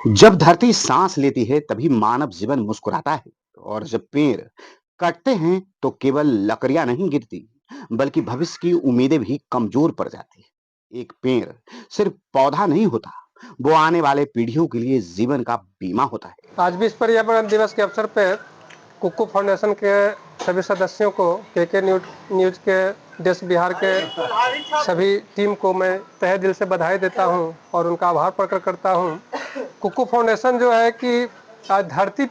जब धरती सांस लेती है तभी मानव जीवन मुस्कुराता है। और जब पेड़ कटते हैं तो केवल लकड़ियां नहीं गिरती, बल्कि भविष्य की उम्मीदें भी कमजोर पड़ जाती है। एक पेड़ सिर्फ पौधा नहीं होता, वो आने वाले पीढ़ियों के लिए जीवन का बीमा होता है। आज विश्व पर्यावरण दिवस के अवसर पर कुक्कू फाउंडेशन के सभी सदस्यों को के न्यूज न्यूज के देश बिहार के सभी टीम को मैं तहे दिल से बधाई देता हूं और उनका आभार प्रकट करता हूं। कुक्कू फाउंडेशन जो है कि आज धरती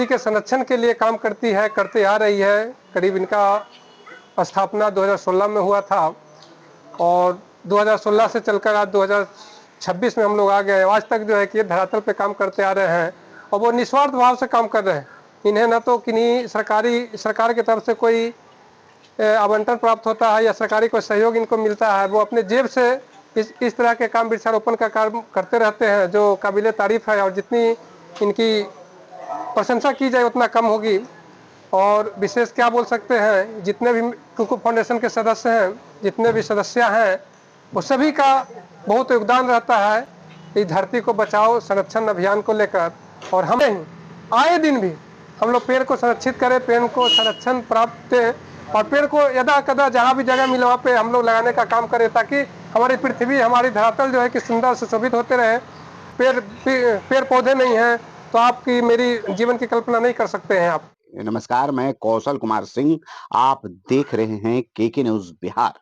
के संरक्षण के लिए काम करते आ रही है। करीब इनका स्थापना 2016 में हुआ था और 2016 से चलकर आज 2026 में हम लोग आ गए। आज तक जो है कि धरातल पे काम करते आ रहे हैं और वो निस्वार्थ भाव से काम कर रहे हैं। इन्हें न तो किन्हीं सरकार की तरफ से कोई आवंटन प्राप्त होता है या सरकारी कोई सहयोग इनको मिलता है। वो अपने जेब से इस तरह के काम, वृक्षारोपण का काम करते रहते हैं, जो काबिले तारीफ है। और जितनी इनकी प्रशंसा की जाए उतना कम होगी। और विशेष क्या बोल सकते हैं, जितने भी कुक्कू फाउंडेशन के सदस्य हैं, जितने भी सदस्य हैं, वो सभी का बहुत योगदान रहता है इस धरती को बचाओ संरक्षण अभियान को लेकर। और हमें आए दिन भी हम लोग पेड़ को संरक्षित करें, पेड़ को संरक्षण प्राप्त और पेड़ को यदा कदा जहाँ भी जगह मिले वहाँ पे हम लोग लगाने का काम करें, ताकि हमारी पृथ्वी, हमारी धरातल जो है कि सुंदर सुशोभित होते रहे। पेड़ पौधे नहीं हैं तो आपकी मेरी जीवन की कल्पना नहीं कर सकते हैं आप। नमस्कार, मैं कौशल कुमार सिंह। आप देख रहे हैं केके न्यूज बिहार।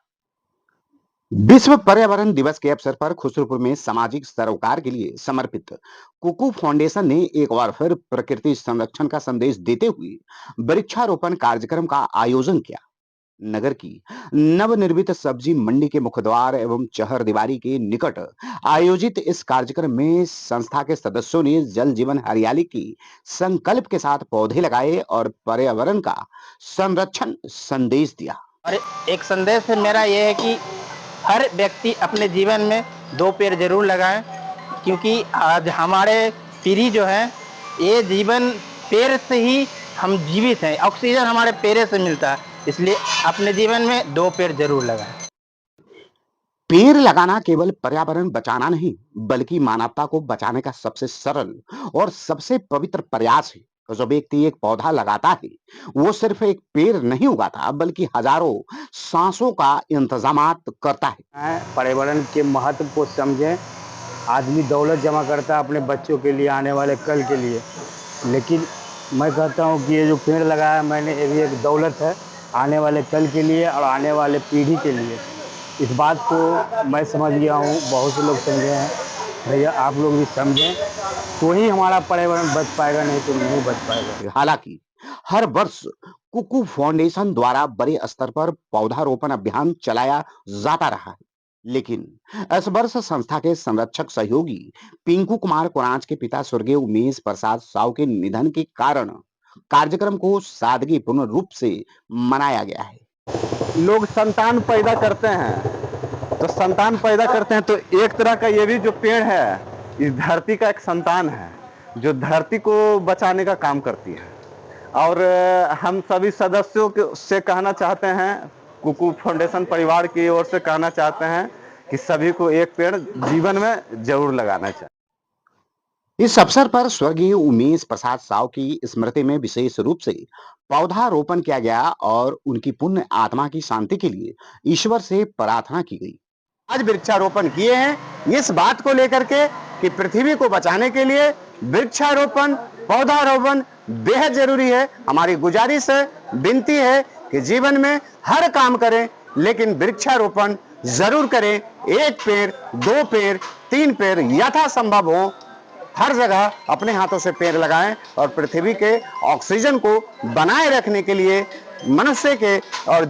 विश्व पर्यावरण दिवस के अवसर पर खुसरूपुर में सामाजिक सरोकार के लिए समर्पित कुकू फाउंडेशन ने एक बार फिर प्रकृति संरक्षण का संदेश देते हुए वृक्षारोपण कार्यक्रम का आयोजन किया। नगर की नवनिर्मित सब्जी मंडी के मुखद्वार एवं चहर दीवारी के निकट आयोजित इस कार्यक्रम में संस्था के सदस्यों ने जल जीवन हरियाली की संकल्प के साथ पौधे लगाए और पर्यावरण का संरक्षण संदेश दिया। और एक संदेश मेरा ये है कि हर व्यक्ति अपने जीवन में 2 पेड़ ज़रूर लगाएँ, क्योंकि आज हमारे पीढ़ी जो है, ये जीवन पेड़ से ही हम जीवित हैं। ऑक्सीजन हमारे पेड़ से मिलता है, इसलिए अपने जीवन में 2 पेड़ ज़रूर लगाएँ। पेड़ लगाना केवल पर्यावरण बचाना नहीं, बल्कि मानवता को बचाने का सबसे सरल और सबसे पवित्र प्रयास है। तो जो व्यक्ति एक पौधा लगाता है, वो सिर्फ एक पेड़ नहीं उगाता, बल्कि हजारों सांसों का इंतजामात करता है। पर्यावरण के महत्व को समझें। आदमी दौलत जमा करता है अपने बच्चों के लिए, आने वाले कल के लिए, लेकिन मैं कहता हूँ कि ये जो पेड़ लगाया मैंने, ये भी एक दौलत है आने वाले कल के लिए और आने वाले पीढ़ी के लिए। इस बात को मैं समझ गया हूँ, बहुत से लोग समझे हैं। भैया आप लोग भी समझें तो ही हमारा पर्यावरण बच पाएगा, नहीं तो नहीं बच पाएगा। हालांकि हर वर्ष कुकू फाउंडेशन द्वारा बड़े स्तर पर पौधारोपण अभियान चलाया जाता रहा है, लेकिन इस वर्ष संस्था के संरक्षक सहयोगी पिंकू कुमार कोरांच के पिता स्वर्गीय उमेश प्रसाद साव के निधन के कारण कार्यक्रम को सादगीपूर्ण रूप से मनाया गया है। लोग संतान पैदा करते हैं, तो संतान पैदा करते हैं तो एक तरह का ये भी जो पेड़ है, इस धरती का एक संतान है जो धरती को बचाने का काम करती है। और हम सभी सदस्यों से कहना चाहते हैं, कुकू फाउंडेशन परिवार की ओर से कहना चाहते हैं कि सभी को एक पेड़ जीवन में जरूर लगाना चाहिए। इस अवसर पर स्वर्गीय उमेश प्रसाद साव की स्मृति में विशेष रूप से पौधारोपण किया गया और उनकी पुण्य आत्मा की शांति के लिए ईश्वर से प्रार्थना की गई। आज वृक्षारोपण किए हैं इस बात को लेकर के कि पृथ्वी को बचाने के लिए वृक्षारोपण, पौधारोपण बेहद जरूरी है। हमारी गुजारिश है, विनती है कि जीवन में हर काम करें, लेकिन वृक्षारोपण जरूर करें। एक पेड़, 2 पेड़, 3 पेड़ यथासंभव हो, हर जगह अपने हाथों से पेड़ लगाएं और पृथ्वी के ऑक्सीजन को बनाए रखने के लिए, मनुष्य के और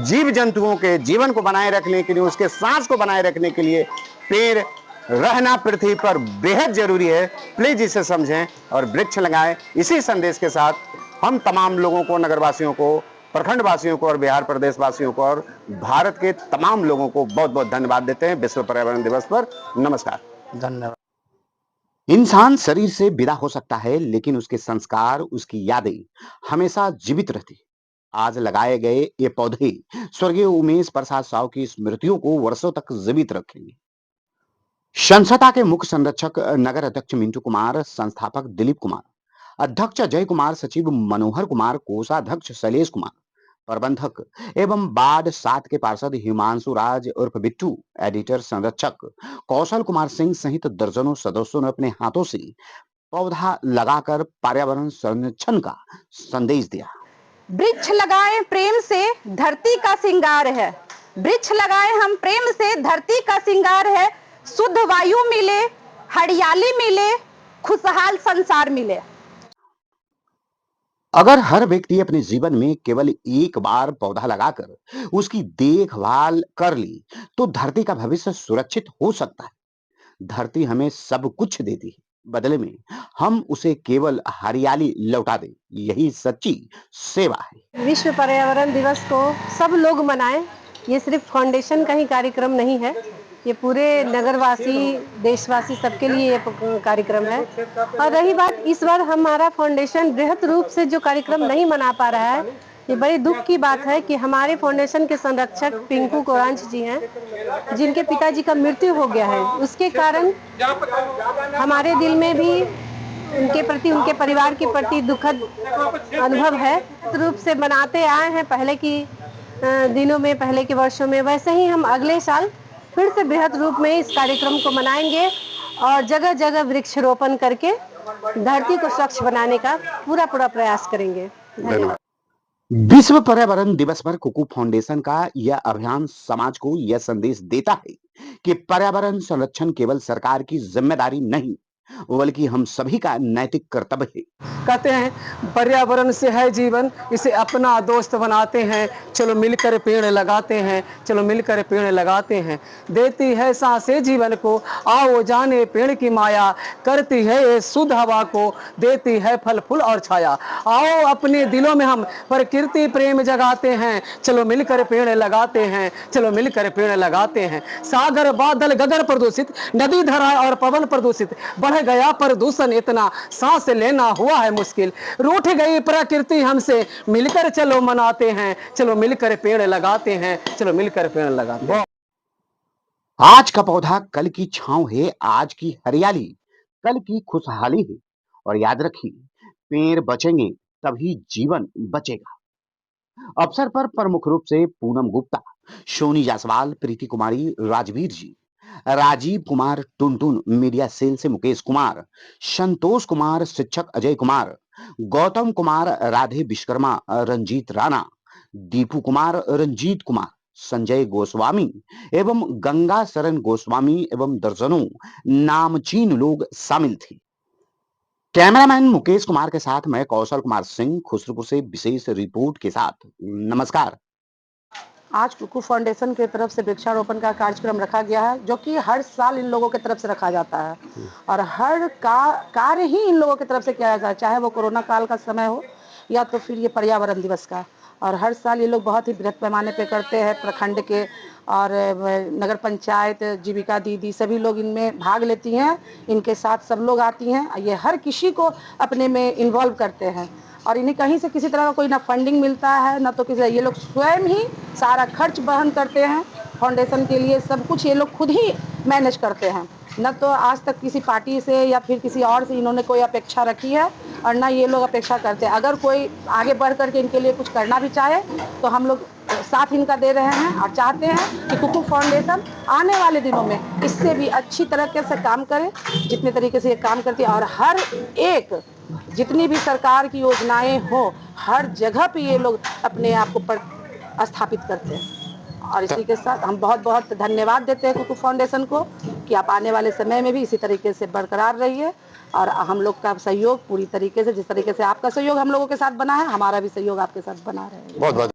जीव जंतुओं के जीवन को बनाए रखने के लिए, उसके सांस को बनाए रखने के लिए पेड़ रहना पृथ्वी पर बेहद जरूरी है। प्लीज इसे समझें और वृक्ष लगाएं। इसी संदेश के साथ हम तमाम लोगों को, नगरवासियों को, प्रखंड वासियों को और बिहार प्रदेश वासियों को और भारत के तमाम लोगों को बहुत बहुत धन्यवाद देते हैं विश्व पर्यावरण दिवस पर। नमस्कार। धन्यवाद। इंसान शरीर से विदा हो सकता है, लेकिन उसके संस्कार, उसकी यादें हमेशा जीवित रहती है। आज लगाए गए ये पौधे स्वर्गीय उमेश प्रसाद साव की स्मृतियों को वर्षों तक जीवित रखेंगे। संसदा के मुख्य संरक्षक नगर अध्यक्ष मिंटू कुमार, संस्थापक दिलीप कुमार, अध्यक्ष अजय कुमार, सचिव मनोहर कुमार, कोषाध्यक्ष शैलेश कुमार, प्रबंधक एवं वार्ड 7 के पार्षद हिमांशु राज उर्फ बिट्टू, एडिटर संरक्षक कौशल कुमार सिंह सहित दर्जनों सदस्यों ने अपने हाथों से पौधा लगाकर पर्यावरण संरक्षण का संदेश दिया। वृक्ष लगाएं प्रेम से, धरती का सिंगार है। वृक्ष लगाएं हम प्रेम से, धरती का सिंगार है। शुद्ध वायु मिले, हरियाली मिले, खुशहाल संसार मिले। अगर हर व्यक्ति अपने जीवन में केवल एक बार पौधा लगाकर उसकी देखभाल कर ली, तो धरती का भविष्य सुरक्षित हो सकता है। धरती हमें सब कुछ देती है, बदले में हम उसे केवल हरियाली लौटा दें, यही सच्ची सेवा है। विश्व पर्यावरण दिवस को सब लोग मनाएं। ये सिर्फ फाउंडेशन का ही कार्यक्रम नहीं है, ये पूरे नगरवासी, देशवासी सबके लिए ये कार्यक्रम है। और रही बात, इस बार हमारा फाउंडेशन बृहद रूप से जो कार्यक्रम नहीं मना पा रहा है, ये बड़ी दुख की बात है कि हमारे फाउंडेशन के संरक्षक पिंकू कोरांच जी हैं, जिनके पिताजी का मृत्यु हो गया है। उसके कारण हमारे दिल में भी उनके प्रति, उनके परिवार के प्रति दुखद अनुभव है। रूप से बनाते आए हैं पहले की दिनों में, पहले के वर्षों में, वैसे ही हम अगले साल फिर से बृहद रूप में इस कार्यक्रम को मनाएंगे और जगह जगह वृक्षारोपण करके धरती को स्वच्छ बनाने का पूरा प्रयास करेंगे। धन्यवाद। विश्व पर्यावरण दिवस पर कुकू फाउंडेशन का यह अभियान समाज को यह संदेश देता है कि पर्यावरण संरक्षण केवल सरकार की जिम्मेदारी नहीं, बल्कि हम सभी का नैतिक कर्तव्य है। कहते हैं पर्यावरण से है जीवन, इसे अपना दोस्त बनाते हैं, चलो मिलकर पेड़ लगाते हैं, चलो मिलकर पेड़ लगाते हैं। देती है सांसें जीवन को, आओ जाने पेड़ की माया, करती है ये शुद्ध हवा को, देती है फल फूल और छाया। आओ अपने दिलों में हम प्रकृति प्रेम जगाते हैं, चलो मिलकर पेड़ लगाते हैं, चलो मिलकर पेड़ लगाते हैं। सागर बादल गगन प्रदूषित, नदी धरा और पवन प्रदूषित, बढ़ गया प्रदूषण इतना, सांस लेना हुआ है मुश्किल। रूठ गई प्रकृति हमसे, मिलकर चलो मनाते हैं, चलो मिलकर पेड़ लगाते हैं, चलो मिलकर पेड़ लगाते हैं। आज का पौधा कल की छांव है, आज की हरियाली कल की खुशहाली है। और याद रखिए, पेड़ बचेंगे तभी जीवन बचेगा। अवसर पर प्रमुख रूप से पूनम गुप्ता, सोनी जायसवाल, प्रीति कुमारी, राजवीर जी, राजीव कुमार टुनटुन, मीडिया सेल से मुकेश कुमार, संतोष कुमार, शिक्षक अजय कुमार, गौतम कुमार, राधे विश्वकर्मा, रंजीत राणा, दीपू कुमार, रंजीत कुमार, संजय गोस्वामी एवं गंगा शरण गोस्वामी एवं दर्जनों नामचीन लोग शामिल थे। कैमरामैन मुकेश कुमार के साथ मैं कौशल कुमार सिंह, खुसरूपुर से विशेष रिपोर्ट के साथ। नमस्कार। आज कुकू फाउंडेशन की तरफ से वृक्षारोपण का कार्यक्रम रखा गया है, जो कि हर साल इन लोगों की तरफ से रखा जाता है और हर कार्य ही इन लोगों की तरफ से किया जाता है, चाहे वो कोरोना काल का समय हो या तो फिर ये पर्यावरण दिवस का। और हर साल ये लोग बहुत ही बृहद पैमाने पे करते हैं। प्रखंड के और नगर पंचायत, जीविका दीदी, सभी लोग इनमें भाग लेती हैं, इनके साथ सब लोग आती हैं। ये हर किसी को अपने में इन्वॉल्व करते हैं और इन्हें कहीं से किसी तरह का कोई ना फंडिंग मिलता है ना तो किसी, ये लोग स्वयं ही सारा खर्च वहन करते हैं फाउंडेशन के लिए। सब कुछ ये लोग खुद ही मैनेज करते हैं, न तो आज तक किसी पार्टी से या फिर किसी और से इन्होंने कोई अपेक्षा रखी है और ना ये लोग अपेक्षा करते हैं। अगर कोई आगे बढ़ करके इनके लिए कुछ करना भी चाहे तो हम लोग साथ इनका दे रहे हैं और चाहते हैं कि कुकू फाउंडेशन आने वाले दिनों में इससे भी अच्छी तरीके से काम करे, जितने तरीके से ये काम करती है। और हर एक जितनी भी सरकार की योजनाएं हो, हर जगह पे ये लोग अपने आप को स्थापित करते हैं। और इसी के साथ हम बहुत बहुत धन्यवाद देते हैं कुकू फाउंडेशन को कि आप आने वाले समय में भी इसी तरीके से बरकरार रहिए और हम लोग का सहयोग पूरी तरीके से, जिस तरीके से आपका सहयोग हम लोगों के साथ बना है, हमारा भी सहयोग आपके साथ बना रहेगा। बहुत बहुत